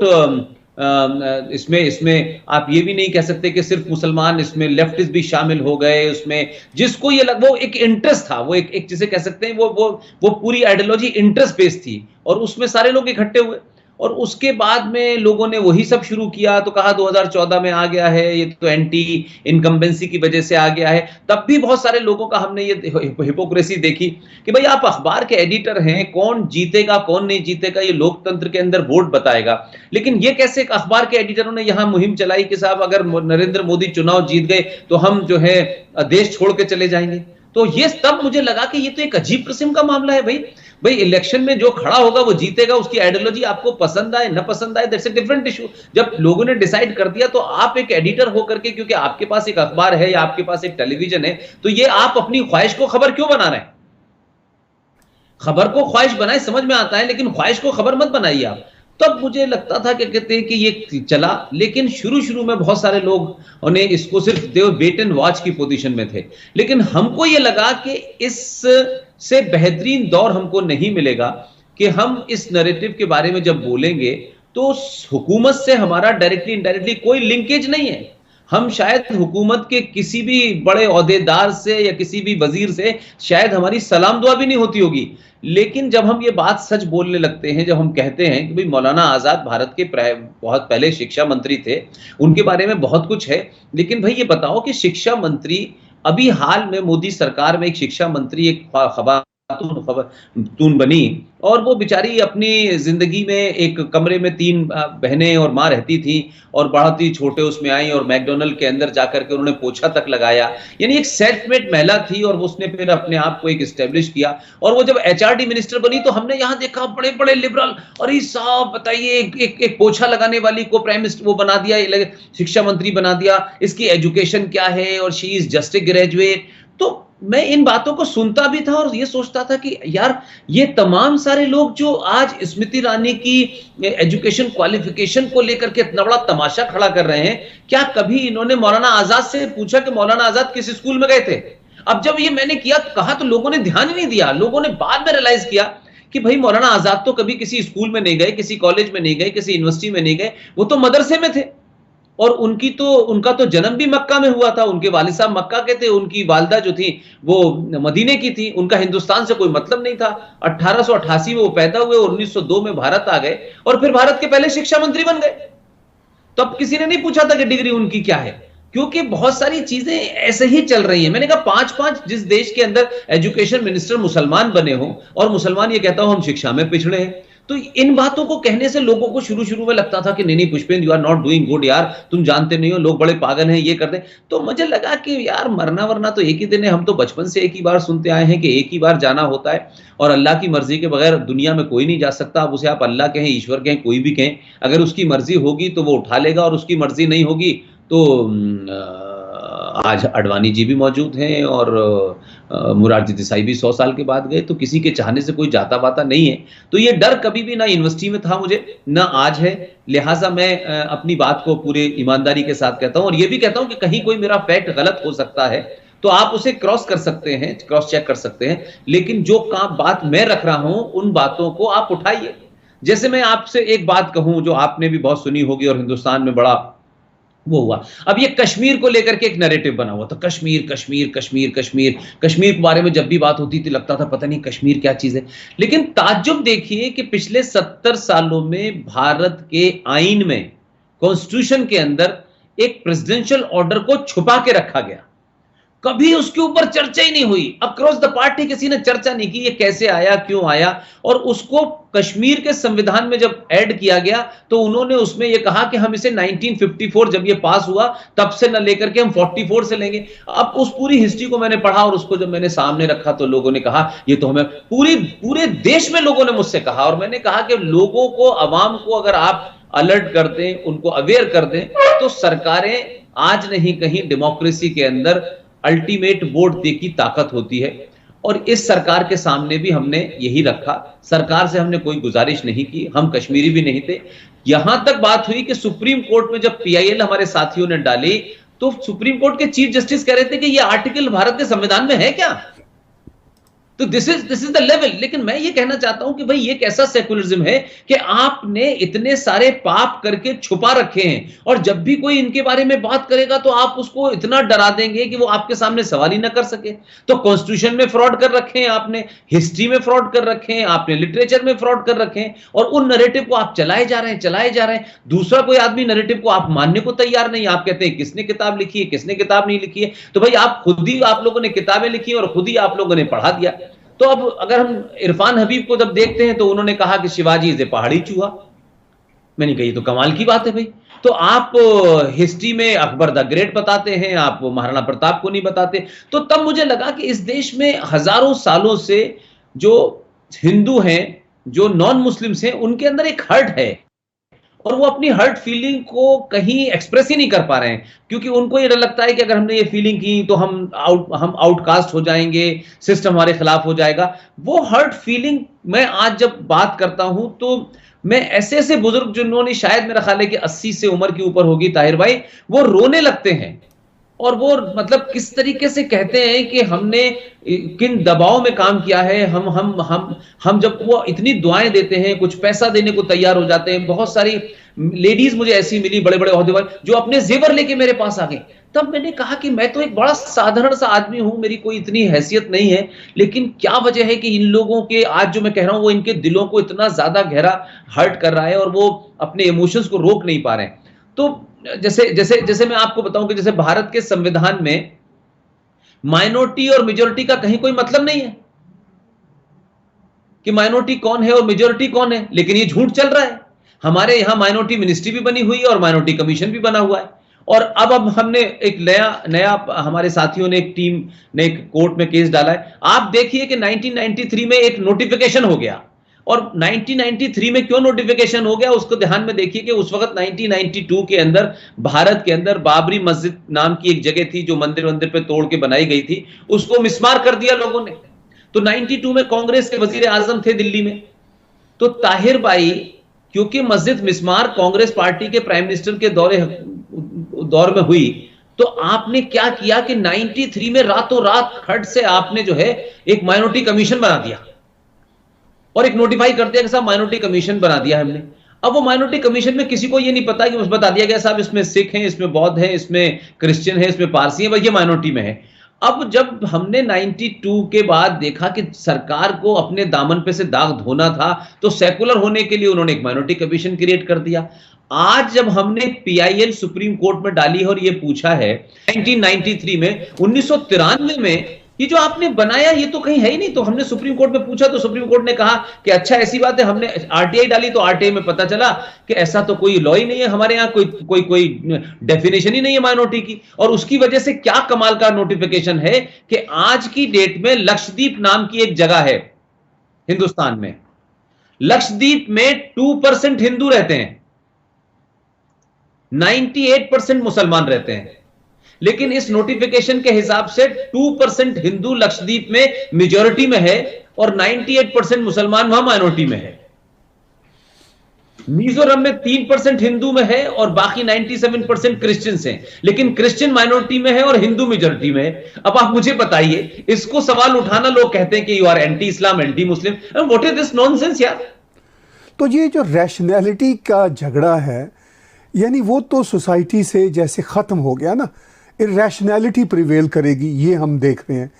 इसमें आप ये भी नहीं कह सकते कि सिर्फ मुसलमान, इसमें लेफ्टिस्ट भी शामिल हो गए उसमें, जिसको ये वो एक इंटरेस्ट था, वो एक जिसे कह सकते हैं वो पूरी आइडियोलॉजी इंटरेस्ट बेस्ड थी, और उसमें सारे लोग इकट्ठे हुए, और उसके बाद में लोगों ने वही सब शुरू किया। तो कहा 2014 में आ गया है, ये तो एंटी इनकम्बेंसी की वजह से आ गया है। तब भी बहुत सारे लोगों का हमने ये हिपोक्रेसी देखी कि भाई आप अखबार के एडिटर हैं, कौन जीतेगा कौन नहीं जीतेगा ये लोकतंत्र के अंदर वोट बताएगा, लेकिन ये कैसे अखबार के एडिटरों ने यहाँ मुहिम चलाई कि साहब अगर नरेंद्र मोदी चुनाव जीत गए तो हम जो है देश छोड़ के चले जाएंगे। तो ये तब मुझे लगा कि ये तो एक अजीब किस्म का मामला है। भाई इलेक्शन में जो खड़ा होगा वो जीतेगा, उसकी आइडियोलॉजी आपको पसंद आए न पसंद आए, दैट्स अ डिफरेंट इशू। जब लोगों ने डिसाइड कर दिया तो आप एक एडिटर होकर के, क्योंकि आपके पास एक अखबार है या आपके पास एक टेलीविजन है, तो ये आप अपनी ख्वाहिश को खबर क्यों बना रहे हैं? खबर को ख्वाहिश बनाए समझ में आता है, लेकिन ख्वाहिश को खबर मत बनाइए आप। तब मुझे लगता था कि कहते हैं कि ये चला, लेकिन शुरू में बहुत सारे लोग उन्हें इसको सिर्फ देव वेट एंड वॉच की पोजीशन में थे, लेकिन हमको ये लगा कि इससे बेहतरीन दौर हमको नहीं मिलेगा कि हम इस नैरेटिव के बारे में जब बोलेंगे तो हुकूमत से हमारा डायरेक्टली इनडायरेक्टली कोई लिंकेज नहीं है। हम शायद हुकूमत के किसी भी बड़े ओहदेदार से या किसी भी वजीर से शायद हमारी सलाम दुआ भी नहीं होती होगी, लेकिन जब हम ये बात सच बोलने लगते हैं, जब हम कहते हैं कि भाई मौलाना आज़ाद भारत के बहुत पहले शिक्षा मंत्री थे, उनके बारे में बहुत कुछ है, लेकिन भाई ये बताओ कि शिक्षा मंत्री अभी हाल में मोदी सरकार में एक शिक्षा मंत्री एक खातून बनी, और वो बेचारी अपनी जिंदगी में एक कमरे में 3 बहनें और माँ रहती थी, और बहुत ही छोटे उसमें आई और मैकडोनल्ड के अंदर जाकर के उन्होंने पोछा तक लगाया। यानी एक सेल्फ मेड महिला थी, और उसने फिर अपने आप को एक एस्टेब्लिश किया, और वो जब एचआरडी मिनिस्टर बनी तो हमने यहाँ देखा बड़े बड़े लिबरल, अरे साहब बताइए एक पोछा लगाने वाली को प्राइम मिनिस्टर वो बना दिया, शिक्षा मंत्री बना दिया, इसकी एजुकेशन क्या है, और she is just a graduate. तो मैं इन बातों को सुनता भी था और ये सोचता था कि यार ये तमाम सारे लोग जो आज स्मृति ईरानी की एजुकेशन क्वालिफिकेशन को लेकर के इतना बड़ा तमाशा खड़ा कर रहे हैं, क्या कभी इन्होंने मौलाना आजाद से पूछा कि मौलाना आजाद किस स्कूल में गए थे? अब जब ये मैंने किया तो कहा तो लोगों ने ध्यान ही नहीं दिया। लोगों ने बाद में रियलाइज किया कि भाई मौलाना आजाद तो कभी किसी स्कूल में नहीं गए, किसी कॉलेज में नहीं गए, किसी यूनिवर्सिटी में नहीं गए, वो तो मदरसे में थे। और उनका तो जन्म भी मक्का में हुआ था, उनके वालिद साहब मक्का के थे, उनकी वालिदा जो थी वो मदीने की थी, उनका हिंदुस्तान से कोई मतलब नहीं था। 1888 में वो पैदा हुए और 1902 में भारत आ गए और फिर भारत के पहले शिक्षा मंत्री बन गए। तब किसी ने नहीं पूछा था कि डिग्री उनकी क्या है, क्योंकि बहुत सारी चीजें ऐसे ही चल रही हैं। मैंने कहा 5-5 जिस देश के अंदर एजुकेशन मिनिस्टर मुसलमान बने हो और मुसलमान ये कहता हो हम शिक्षा में पिछड़े हैं, तो इन बातों को कहने से लोगों को शुरू में लगता था कि नहीं Pushpendra you are not doing good यार, तुम जानते नहीं हो, लोग बड़े पागल हैं, ये करते। तो मुझे लगा कि यार मरना वरना तो एक ही दिन है, हम तो बचपन से एक ही बार सुनते आए हैं कि एक ही बार जाना होता है और अल्लाह की मर्जी के बगैर दुनिया में कोई नहीं जा सकता। अब उसे आप अल्लाह कहें, ईश्वर कहें, कोई भी कहें, अगर उसकी मर्जी होगी तो वो उठा लेगा और उसकी मर्जी नहीं होगी तो आज अडवाणी जी भी मौजूद हैं और मुरारजी देसाई भी 100 साल के बाद गए, तो किसी के चाहने से कोई जाता पाता नहीं है। तो ये डर कभी भी ना यूनिवर्सिटी में था मुझे, ना आज है। लिहाजा मैं अपनी बात को पूरे ईमानदारी के साथ कहता हूं और ये भी कहता हूं कि कहीं कोई मेरा फैक्ट गलत हो सकता है तो आप उसे क्रॉस कर सकते हैं, क्रॉस चेक कर सकते हैं, लेकिन जो बात मैं रख रहा हूं उन बातों को आप उठाइए। जैसे मैं आपसे एक बात कहूं जो आपने भी बहुत सुनी होगी और हिंदुस्तान में बड़ा वो हुआ, अब ये कश्मीर को लेकर के एक नैरेटिव बना हुआ था, कश्मीर कश्मीर कश्मीर कश्मीर कश्मीर के बारे में जब भी बात होती थी लगता था पता नहीं कश्मीर क्या चीज है। लेकिन ताज्जुब देखिए कि पिछले 70 सालों में भारत के आईन में, कॉन्स्टिट्यूशन के अंदर एक प्रेसिडेंशियल ऑर्डर को छुपा के रखा गया, कभी उसके ऊपर चर्चा ही नहीं हुई। अक्रॉस द पार्टी किसी ने चर्चा नहीं की ये कैसे आया, क्यों आया। और उसको कश्मीर के संविधान में जब ऐड किया गया तो उन्होंने उसमें ये कहा कि हम इसे 1954 जब ये पास हुआ तब से न लेकर के हम 44 से लेंगे। अब उस पूरी हिस्ट्री को मैंने पढ़ा और उसको जब मैंने सामने रखा तो लोगों ने कहा ये तो हमें पूरे देश में लोगों ने मुझसे कहा, और मैंने कहा कि लोगों को, अवाम को अगर आप अलर्ट कर दें, उनको अवेयर कर दें, तो सरकारें आज नहीं कहीं डेमोक्रेसी के अंदर अल्टीमेट वोट दे की ताकत होती है। और इस सरकार के सामने भी हमने यही रखा, सरकार से हमने कोई गुजारिश नहीं की, हम कश्मीरी भी नहीं थे। यहां तक बात हुई कि सुप्रीम कोर्ट में जब पीआईएल हमारे साथियों ने डाली तो सुप्रीम कोर्ट के चीफ जस्टिस कह रहे थे कि यह आर्टिकल भारत के संविधान में है क्या। तो दिस इज द लेवल। लेकिन मैं ये कहना चाहता हूं कि भाई ये कैसा सेकुलरिज्म है कि आपने इतने सारे पाप करके छुपा रखे हैं और जब भी कोई इनके बारे में बात करेगा तो आप उसको इतना डरा देंगे कि वो आपके सामने सवाल ही ना कर सके। तो कॉन्स्टिट्यूशन में फ्रॉड कर रखे हैं आपने, हिस्ट्री में फ्रॉड कर रखे हैं आपने, लिटरेचर में फ्रॉड कर रखे हैं, और उन नैरेटिव को आप चलाए जा रहे हैं। दूसरा कोई आदमी नैरेटिव को आप मानने को तैयार नहीं। आप कहते हैं किसने किताब लिखी है, किसने किताब नहीं लिखी है। तो भाई आप लोगों ने किताबें लिखी और खुद ही आप लोगों ने पढ़ा दिया। तो अब अगर हम इरफान हबीब को जब देखते हैं तो उन्होंने कहा कि शिवाजी इज ए पहाड़ी चूहा। मैंने कहा ये तो कमाल की बात है भाई। तो आप हिस्ट्री में अकबर द ग्रेट बताते हैं, आप महाराणा प्रताप को नहीं बताते। तो तब मुझे लगा कि इस देश में हजारों सालों से जो हिंदू हैं, जो नॉन मुस्लिम्स हैं, उनके अंदर एक हर्ट है और वो अपनी हर्ट फीलिंग को कहीं एक्सप्रेस ही नहीं कर पा रहे हैं, क्योंकि उनको ये डर लगता है कि अगर हमने ये फीलिंग की तो हम आउटकास्ट हो जाएंगे, सिस्टम हमारे खिलाफ हो जाएगा। वो हर्ट फीलिंग मैं आज जब बात करता हूं तो मैं ऐसे बुजुर्ग जिन्होंने शायद मेरा ख्याल है कि 80 से उम्र के ऊपर होगी ताहिर भाई, वो रोने लगते हैं और वो मतलब किस तरीके से कहते हैं कि हमने किन दबाव में काम किया है। हम जब वो इतनी दुआएं देते हैं, कुछ पैसा देने को तैयार हो जाते हैं। बहुत सारी लेडीज मुझे ऐसी मिली, बड़े बड़े ओहदेदार, जो अपने जेवर लेके मेरे पास आ गए। तब मैंने कहा कि मैं तो एक बड़ा साधारण सा आदमी हूं, मेरी कोई इतनी हैसियत नहीं है, लेकिन क्या वजह है कि इन लोगों के आज जो मैं कह रहा हूं वो इनके दिलों को इतना ज्यादा गहरा हर्ट कर रहा है और वो अपने इमोशंस को रोक नहीं पा रहे हैं। तो जैसे मैं आपको बताऊं कि जैसे भारत के संविधान में माइनॉरिटी और मेजॉरिटी का कहीं कोई मतलब नहीं है कि माइनॉरिटी कौन है और मेजॉरिटी कौन है, लेकिन ये झूठ चल रहा है। हमारे यहां माइनॉरिटी मिनिस्ट्री भी बनी हुई है और माइनॉरिटी कमीशन भी बना हुआ है। और अब हमने एक नया हमारे साथियों ने, एक टीम ने एक कोर्ट में केस डाला है। आप देखिए कि 1993 में एक नोटिफिकेशन हो गया, और 1993 में क्यों नोटिफिकेशन हो गया उसको ध्यान में देखिए कि उस वक्त 1992 के अंदर भारत के अंदर बाबरी मस्जिद नाम की एक जगह थी जो मंदिर पे तोड़ के बनाई गई थी, उसको मिसमार कर दिया लोगों ने। तो 92 में कांग्रेस के वजीर आजम थे दिल्ली में, तो ताहिर भाई क्योंकि मस्जिद मिसमार कांग्रेस पार्टी के प्राइम मिनिस्टर के दौर में हुई, तो आपने क्या किया कि 93 में रातों रात खट से आपने जो है एक माइनॉरिटी कमीशन बना दिया। और एक नोटिफाई कर दिया कि साहब माइनॉरिटी कमीशन बना दिया हमने। अब वो माइनॉरिटी कमीशन में किसी को ये नहीं पता कि बस बता दिया गया साहब इसमें सिख हैं, इसमें बौद्ध हैं, इसमें क्रिश्चियन है, इसमें पारसी है, भाई ये माइनॉरिटी में है। अब जब हमने 92 के बाद देखा कि सरकार को अपने दामन पे से दाग धोना था, तो सेकुलर होने के लिए उन्होंने एक माइनॉरिटी कमीशन क्रिएट कर दिया। आज जब हमने पीआईएल सुप्रीम कोर्ट में डाली है और ये पूछा है 1993 में, 1993 में ये जो आपने बनाया ये तो कहीं है ही नहीं, तो हमने सुप्रीम कोर्ट में पूछा तो सुप्रीम कोर्ट ने कहा कि अच्छा ऐसी बात है, हमने आरटीआई डाली तो आरटीआई में पता चला कि ऐसा तो कोई लॉ ही नहीं है हमारे यहाँ, कोई डेफिनेशन ही नहीं है माइनॉरिटी की। और उसकी वजह से क्या कमाल का नोटिफिकेशन है कि आज की डेट में लक्षद्वीप नाम की एक जगह है हिंदुस्तान में, लक्षद्वीप में 2% हिंदू रहते हैं, 98% मुसलमान रहते हैं, लेकिन इस नोटिफिकेशन के हिसाब से 2% हिंदू लक्षद्वीप में मेजॉरिटी में है और 98% मुसलमान वहां माइनॉरिटी में है। मिजोरम में 3% हिंदू में है और बाकी 97% क्रिश्चियंस हैं, लेकिन क्रिश्चियन माइनॉरिटी में है और हिंदू मेजॉरिटी में है। अब आप मुझे बताइए, इसको सवाल उठाना, लोग कहते हैं कि you are anti Islam, anti Muslim, what is this nonsense यार। तो ये जो रैशनैलिटी का झगड़ा है, यानी वो तो सोसाइटी से जैसे ख़त्म हो गया ना, इरैशनैलिटी प्रिवेल करेगी, ये हम देख रहे हैं।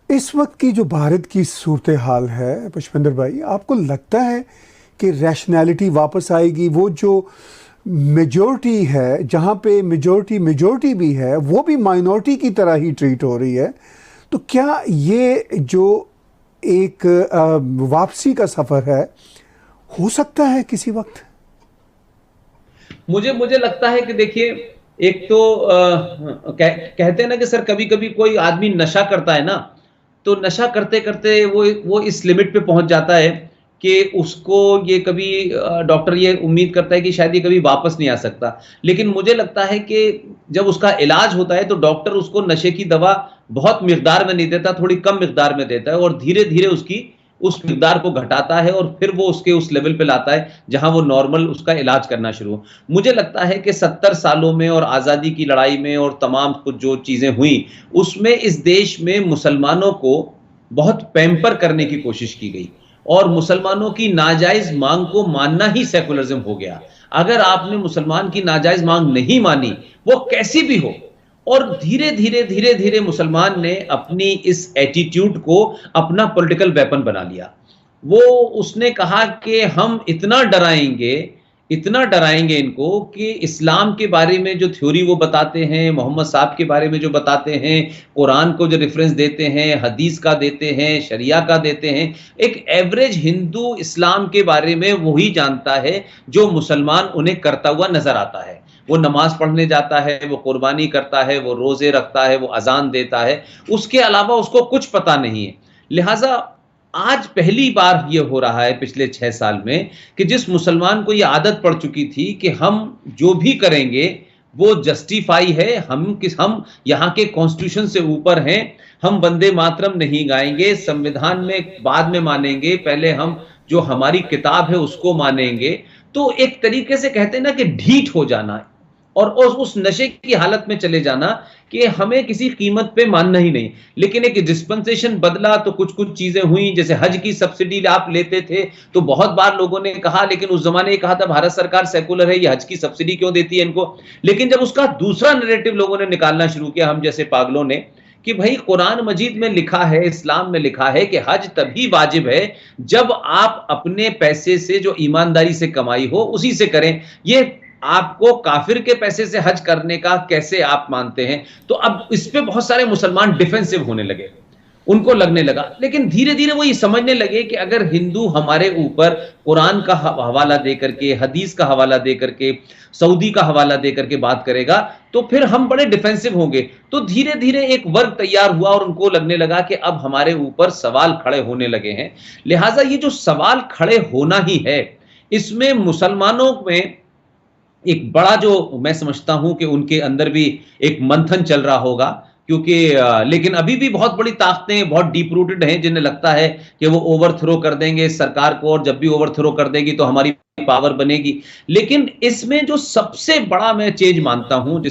इस वक्त की जो भारत की सूरत हाल है पुष्पेंद्र भाई, आपको लगता है कि रैशनैलिटी वापस आएगी? वो जो मेजॉरिटी है, जहाँ पे मेजॉरिटी भी है, वो भी माइनॉरिटी की तरह ही ट्रीट हो रही है, तो क्या ये जो एक वापसी का सफ़र है हो सकता है किसी वक्त? मुझे लगता है कि देखिए, एक तो कहते हैं ना कि सर कभी कभी कोई आदमी नशा करता है ना, तो नशा करते करते वो इस लिमिट पे पहुंच जाता है कि उसको ये कभी डॉक्टर ये उम्मीद करता है कि शायद ये कभी वापस नहीं आ सकता। लेकिन मुझे लगता है कि जब उसका इलाज होता है तो डॉक्टर उसको नशे की दवा बहुत मिकदार में नहीं देता, थोड़ी कम मिकदार में देता है और धीरे धीरे उसकी उस मिकदार को घटाता है और फिर वो उसके उस लेवल पे लाता है जहां वो नॉर्मल उसका इलाज करना शुरू हो। मुझे लगता है कि 70 सालों में और आज़ादी की लड़ाई में और तमाम कुछ जो चीज़ें हुई, उसमें इस देश में मुसलमानों को बहुत पैम्पर करने की कोशिश की गई और मुसलमानों की नाजायज़ मांग को मानना ही सेकुलरिज्म हो गया। अगर आपने मुसलमान की नाजायज़ मांग नहीं मानी, वो कैसी भी हो, और धीरे धीरे मुसलमान ने अपनी इस एटीट्यूड को अपना पॉलिटिकल वेपन बना लिया। वो उसने कहा कि हम इतना डराएंगे इनको कि इस्लाम के बारे में जो थ्योरी वो बताते हैं, मोहम्मद साहब के बारे में जो बताते हैं, कुरान को जो रेफरेंस देते हैं, हदीस का देते हैं, शरिया का देते हैं, एक एवरेज हिंदू इस्लाम के बारे में वही जानता है जो मुसलमान उन्हें करता हुआ नजर आता है। वो नमाज पढ़ने जाता है, वो कुर्बानी करता है, वो रोजे रखता है, वो अजान देता है, उसके अलावा उसको कुछ पता नहीं है। लिहाजा आज पहली बार ये हो रहा है पिछले 6 साल में कि जिस मुसलमान को ये आदत पड़ चुकी थी कि हम जो भी करेंगे वो जस्टिफाई है, हम यहाँ के कॉन्स्टिट्यूशन से ऊपर हैं, हम वंदे मातरम नहीं गाएंगे, संविधान में बाद में मानेंगे, पहले हम जो हमारी किताब है उसको मानेंगे। तो एक तरीके से कहते हैं ना कि ढीठ हो जाना और उस नशे की हालत में चले जाना कि हमें किसी कीमत पे मानना ही नहीं। लेकिन एक डिस्पेंसेशन बदला तो कुछ चीजें हुई, जैसे हज की सब्सिडी आप लेते थे तो बहुत बार लोगों ने कहा, लेकिन उस जमाने ये कहा था भारत सरकार सेकुलर है, ये हज की सब्सिडी क्यों देती है इनको। लेकिन जब उसका दूसरा नैरेटिव लोगों ने निकालना शुरू किया, हम जैसे पागलों ने, कि भाई कुरान मजीद में लिखा है, इस्लाम में लिखा है कि हज तभी वाजिब है जब आप अपने पैसे से जो ईमानदारी से कमाई हो उसी से करें। ये आपको काफिर के पैसे से हज करने का कैसे आप मानते हैं? तो अब इस पे बहुत सारे मुसलमान डिफेंसिव होने लगे, उनको लगने लगा। लेकिन धीरे धीरे वो ये समझने लगे कि अगर हिंदू हमारे ऊपर कुरान का हवाला दे करके, हदीस का हवाला दे करके, सऊदी का हवाला दे करके बात करेगा तो फिर हम बड़े डिफेंसिव होंगे। तो धीरे धीरे एक वर्ग तैयार हुआ और उनको लगने लगा कि अब हमारे ऊपर सवाल खड़े होने लगे हैं। लिहाजा ये जो सवाल खड़े होना ही है, इसमें मुसलमानों में एक बड़ा, जो मैं समझता हूं कि उनके अंदर भी एक मंथन चल रहा होगा, क्योंकि लेकिन अभी भी बहुत बड़ी ताकतें बहुत डीप रूटेड हैं जिन्हें लगता है कि वो ओवरथ्रो कर देंगे सरकार को, और जब भी ओवरथ्रो कर देगी तो हमारी पावर बनेगी। लेकिन इसमें जो सबसे बड़ा मैं चेंज मानता हूं,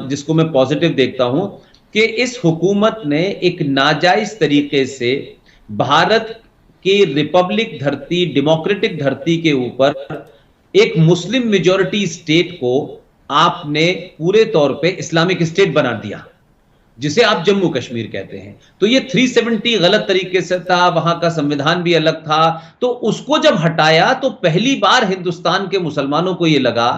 जिसको मैं पॉजिटिव देखता हूं, कि इस हुकूमत ने एक नाजायज तरीके से भारत कि रिपब्लिक धरती, डेमोक्रेटिक धरती के ऊपर एक मुस्लिम मेजॉरिटी स्टेट को आपने पूरे तौर पे इस्लामिक स्टेट बना दिया, जिसे आप जम्मू कश्मीर कहते हैं। तो ये 370 गलत तरीके से था, वहां का संविधान भी अलग था। तो उसको जब हटाया तो पहली बार हिंदुस्तान के मुसलमानों को ये लगा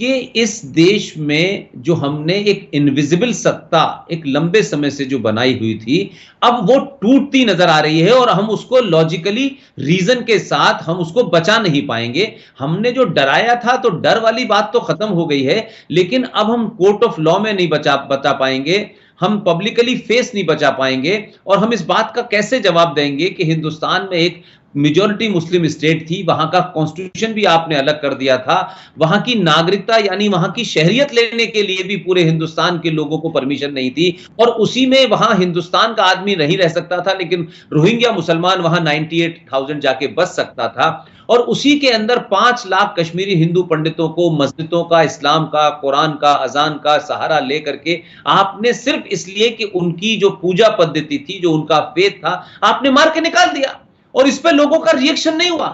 कि इस देश में जो हमने एक इनविजिबल सत्ता एक लंबे समय से जो बनाई हुई थी, अब वो टूटती नजर आ रही है और हम उसको लॉजिकली रीजन के साथ हम उसको बचा नहीं पाएंगे। हमने जो डराया था तो डर वाली बात तो खत्म हो गई है, लेकिन अब हम कोर्ट ऑफ लॉ में नहीं बचा पाएंगे, हम पब्लिकली फेस नहीं बचा पाएंगे। और हम इस बात का कैसे जवाब देंगे कि हिंदुस्तान में एक मेजॉरिटी मुस्लिम स्टेट थी, वहां का कॉन्स्टिट्यूशन भी आपने अलग कर दिया था, वहां की नागरिकता यानी वहां की शहरियत लेने के लिए भी पूरे हिंदुस्तान के लोगों को परमिशन नहीं थी, और उसी में वहां हिंदुस्तान का आदमी नहीं रह सकता था, लेकिन रोहिंग्या मुसलमान वहां 98,000 जाके बस सकता था। और उसी के अंदर 5 लाख कश्मीरी हिंदू पंडितों को मस्जिदों का, इस्लाम का, कुरान का, अजान का सहारा लेकर के आपने सिर्फ इसलिए कि उनकी जो पूजा पद्धति थी, जो उनका फेथ था, आपने मार के निकाल दिया और इस पे लोगों का रिएक्शन नहीं हुआ।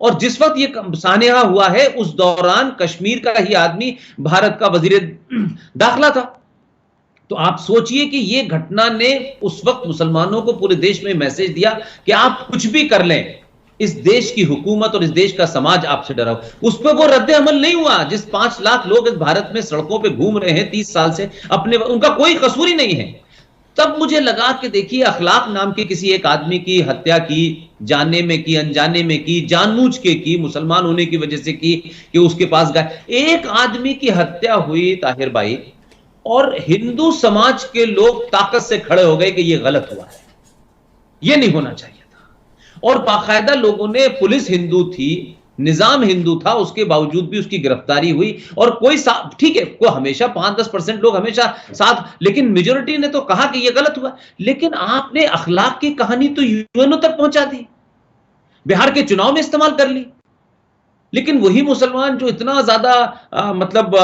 और जिस वक्त ये सानेहा हुआ है उस दौरान कश्मीर का ही आदमी भारत का वजीर दाखिला था। तो आप सोचिए कि ये घटना ने उस वक्त मुसलमानों को पूरे देश में मैसेज दिया कि आप कुछ भी कर लें, इस देश की हुकूमत और इस देश का समाज आपसे डरा हो। उस पर वो रद्द अमल नहीं हुआ। जिस 5 लाख लोग इस भारत में सड़कों पे घूम रहे हैं 30 साल से, अपने उनका कोई कसूर ही नहीं है। तब मुझे लगा कि देखिए, अखलाक नाम के किसी एक आदमी की हत्या की, जाने में की, अनजाने में की, जानबूझ के की, मुसलमान होने की वजह से की कि उसके पास गए, एक आदमी की हत्या हुई ताहिर भाई, और हिंदू समाज के लोग ताकत से खड़े हो गए कि यह गलत हुआ है, यह नहीं होना चाहिए था। और बाकायदा लोगों ने, पुलिस हिंदू थी, निजाम हिंदू था, उसके बावजूद भी उसकी गिरफ्तारी हुई। और कोई ठीक है, कोई हमेशा 5-10% लोग हमेशा साथ, लेकिन मेजॉरिटी ने तो कहा कि यह गलत हुआ। लेकिन आपने अखलाक की कहानी तो यूएनओ तक पहुंचा दी, बिहार के चुनाव में इस्तेमाल कर ली। लेकिन वही मुसलमान जो इतना ज्यादा मतलब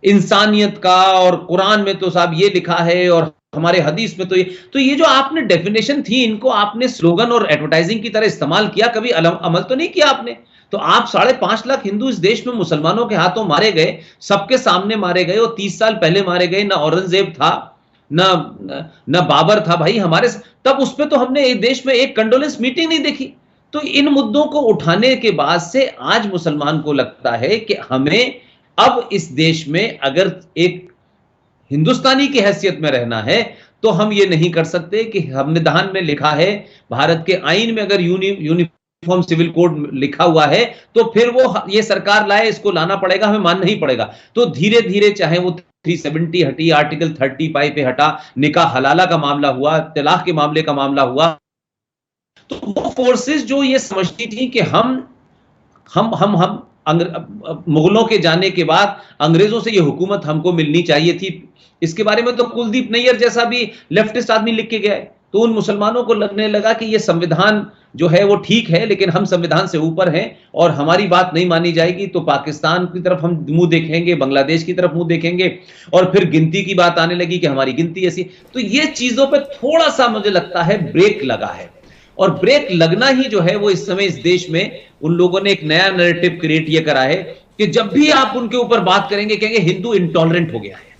इंसानियत का, और कुरान में तो साहब ये लिखा है और हमारे हदीस में तो ये जो आपने डेफिनेशन थी, इनको आपने स्लोगन और एडवर्टाइजिंग की तरह इस्तेमाल किया, कभी अमल तो नहीं किया आपने। तो आप 5.5 लाख हिंदू इस देश में मुसलमानों के हाथों मारे गए, सबके सामने मारे गए, और 30 साल पहले मारे गए। ना औरंगजेब था, ना बाबर था भाई हमारे, तब उस पर तो हमने एक देश में एक कंडोलेंस मीटिंग नहीं देखी। तो इन मुद्दों को उठाने के बाद से आज मुसलमान को लगता है कि हमें अब इस देश में अगर एक हिंदुस्तानी की हैसियत में रहना है तो हम ये नहीं कर सकते कि संविधान में लिखा है, भारत के आईन में अगर यूनिफॉर्म सिविल कोड लिखा हुआ है तो फिर वो ये सरकार लाए, इसको लाना पड़ेगा, हमें मानना ही पड़ेगा। तो धीरे धीरे चाहे वो 370 हटी, आर्टिकल 35 पे हटा, निकाह हलाला का मामला हुआ, तलाक के मामले का मामला हुआ, तो वो फोर्सेस जो ये समझती थी कि हम मुगलों के जाने के बाद अंग्रेजों से ये हुकूमत हमको मिलनी चाहिए थी, इसके बारे में तो कुलदीप नैयर जैसा भी लेफ्टिस्ट आदमी लिख के गया है। तो उन मुसलमानों को लगने लगा कि ये संविधान जो है वो ठीक है, लेकिन हम संविधान से ऊपर हैं और हमारी बात नहीं मानी जाएगी तो पाकिस्तान की तरफ हम मुंह देखेंगे, बांग्लादेश की तरफ मुंह देखेंगे, और फिर गिनती की बात आने लगी कि हमारी गिनती ऐसी। तो ये चीजों पे थोड़ा सा मुझे लगता है ब्रेक लगा है, और ब्रेक लगना ही जो है वो इस समय इस देश में उन लोगों ने एक नया नैरेटिव क्रिएट ये करा है कि जब भी आप उनके ऊपर बात करेंगे कहेंगे हिंदू इंटॉलरेंट हो गया है।